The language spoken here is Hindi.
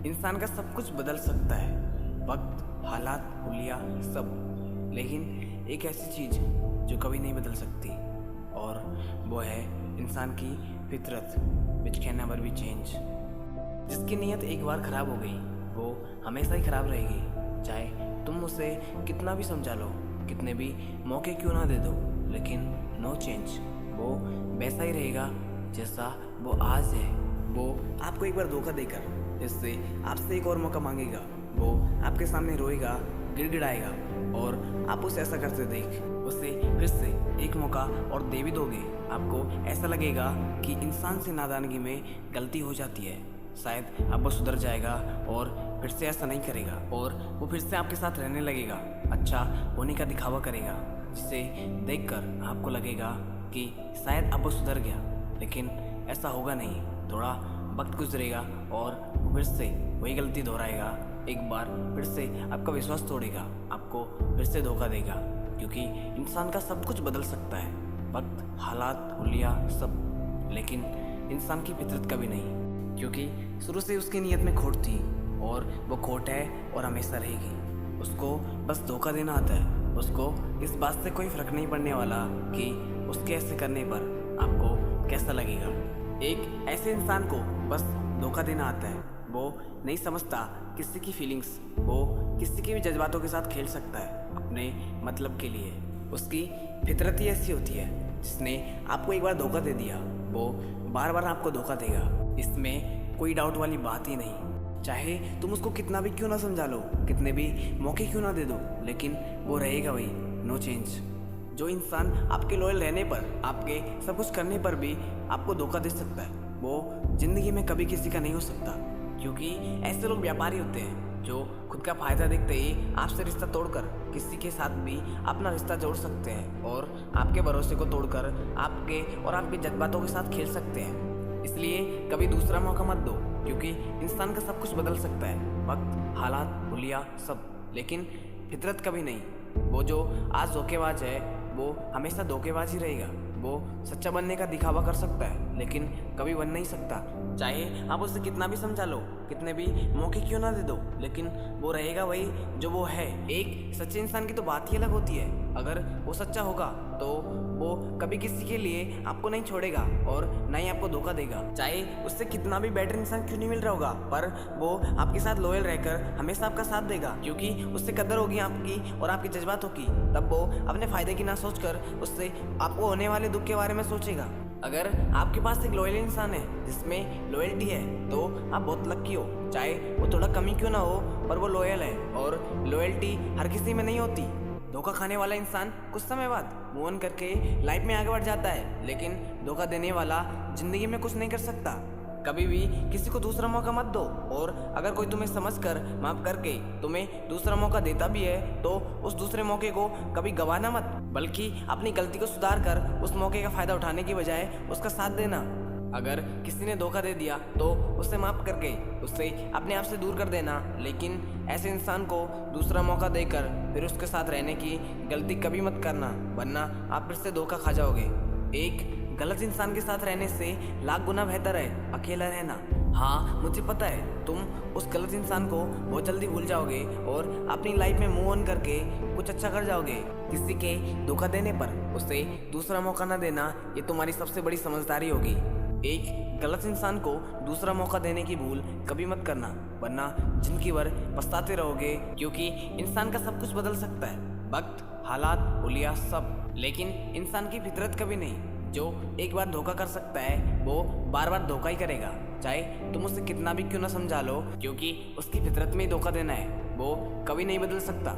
इंसान का सब कुछ बदल सकता है, वक्त, हालात, हुलिया सब। लेकिन एक ऐसी चीज़ जो कभी नहीं बदल सकती, और वो है इंसान की फितरत, which can never be change. जिसकी नीयत एक बार ख़राब हो गई वो हमेशा ही ख़राब रहेगी, चाहे तुम उसे कितना भी समझा लो, कितने भी मौके क्यों ना दे दो, लेकिन नो चेंज। वो वैसा ही रहेगा जैसा वो आज है। वो आपको एक बार धोखा देकर इससे आपसे एक और मौका मांगेगा। वो आपके सामने रोएगा, गिड़गिड़ाएगा, और आप उसे ऐसा करते देख उसे फिर से एक मौका और दे भी दोगे। आपको ऐसा लगेगा कि इंसान से नादानगी में गलती हो जाती है, शायद अब वो सुधर जाएगा और फिर से ऐसा नहीं करेगा, और वो फिर से आपके साथ रहने लगेगा, अच्छा होने का दिखावा करेगा, जिसे देखकर आपको लगेगा कि शायद अब वो सुधर गया। लेकिन ऐसा होगा नहीं। थोड़ा वक्त गुजरेगा और वो फिर से वही गलती दोहराएगा, एक बार फिर से आपका विश्वास तोड़ेगा, आपको फिर से धोखा देगा। क्योंकि इंसान का सब कुछ बदल सकता है, वक्त, हालात, हुलिया सब, लेकिन इंसान की फितरत कभी नहीं। क्योंकि शुरू से उसकी नीयत में खोट थी, और वो खोट है और हमेशा रहेगी। उसको बस धोखा देना आता है। उसको इस बात से कोई फ़र्क नहीं पड़ने वाला कि उसके ऐसे करने पर आपको कैसा लगेगा। एक ऐसे इंसान को बस धोखा देना आता है। वो नहीं समझता किसी की फीलिंग्स, वो किसी के भी जज्बातों के साथ खेल सकता है अपने मतलब के लिए। उसकी फितरत ही ऐसी होती है, जिसने आपको एक बार धोखा दे दिया वो बार बार आपको धोखा देगा। इसमें कोई डाउट वाली बात ही नहीं। चाहे तुम उसको कितना भी क्यों ना समझा लो, कितने भी मौके क्यों ना दे दो, लेकिन वो रहेगा वही, नो चेंज। जो इंसान आपके लॉयल रहने पर, आपके सब कुछ करने पर भी आपको धोखा दे सकता है, वो ज़िंदगी में कभी किसी का नहीं हो सकता। क्योंकि ऐसे लोग व्यापारी होते हैं जो खुद का फ़ायदा देखते ही आपसे रिश्ता तोड़कर किसी के साथ भी अपना रिश्ता जोड़ सकते हैं, और आपके भरोसे को तोड़कर आपके और आपके जज्बातों के साथ खेल सकते हैं। इसलिए कभी दूसरा मौका मत दो, क्योंकि इंसान का सब कुछ बदल सकता है, वक्त, हालात, हुलिया सब, लेकिन फितरत कभी नहीं। वो जो आज धोखेबाज है वो हमेशा धोखेबाज ही रहेगा। वो सच्चा बनने का दिखावा कर सकता है, लेकिन कभी बन नहीं सकता। चाहे आप उसे कितना भी समझा लो, कितने भी मौके क्यों ना दे दो, लेकिन वो रहेगा वही जो वो है। एक सच्चे इंसान की तो बात ही अलग होती है। अगर वो सच्चा होगा तो वो कभी किसी के लिए आपको नहीं छोड़ेगा और ना ही आपको धोखा देगा। चाहे उससे कितना भी बेटर इंसान क्यों नहीं मिल रहा होगा, पर वो आपके साथ लॉयल रहकर हमेशा आपका साथ देगा, क्योंकि उससे कदर होगी आपकी और आपके जज्बातों की। तब वो अपने फायदे की ना सोचकर उससे आपको होने वाले दुख के बारे में सोचेगा। अगर आपके पास एक लॉयल इंसान है जिसमें लॉयल्टी है, तो आप बहुत लकी हो। चाहे वो थोड़ा कमी क्यों ना हो, पर वो लॉयल है, और लॉयल्टी हर किसी में नहीं होती। धोखा खाने वाला इंसान कुछ समय बाद मूव ऑन करके लाइफ में आगे बढ़ जाता है, लेकिन धोखा देने वाला जिंदगी में कुछ नहीं कर सकता। कभी भी किसी को दूसरा मौका मत दो, और अगर कोई तुम्हें समझकर माफ करके तुम्हें दूसरा मौका देता भी है, तो उस दूसरे मौके को कभी गंवाना मत, बल्कि अपनी गलती को सुधार कर उस मौके का फ़ायदा उठाने की बजाय उसका साथ देना। अगर किसी ने धोखा दे दिया तो उसे माफ़ करके उससे अपने आप से दूर कर देना, लेकिन ऐसे इंसान को दूसरा मौका देकर फिर उसके साथ रहने की गलती कभी मत करना, वरना आप फिर से धोखा खा जाओगे। एक गलत इंसान के साथ रहने से लाख गुना बेहतर है अकेला रहना। हाँ, मुझे पता है तुम उस गलत इंसान को बहुत जल्दी भूल जाओगे और अपनी लाइफ में मूव ऑन करके कुछ अच्छा कर जाओगे। किसी के धोखा देने पर उसे दूसरा मौका न देना, ये तुम्हारी सबसे बड़ी समझदारी होगी। एक गलत इंसान को दूसरा मौका देने की भूल कभी मत करना, वरना जिंदगी भर पछताते रहोगे। क्योंकि इंसान का सब कुछ बदल सकता है, वक्त, हालात, हुलिया सब, लेकिन इंसान की फितरत कभी नहीं। जो एक बार धोखा कर सकता है वो बार बार धोखा ही करेगा, चाहे तुम उसे कितना भी क्यों ना समझा लो, क्योंकि उसकी फितरत में ही धोखा देना है। वो कभी नहीं बदल सकता।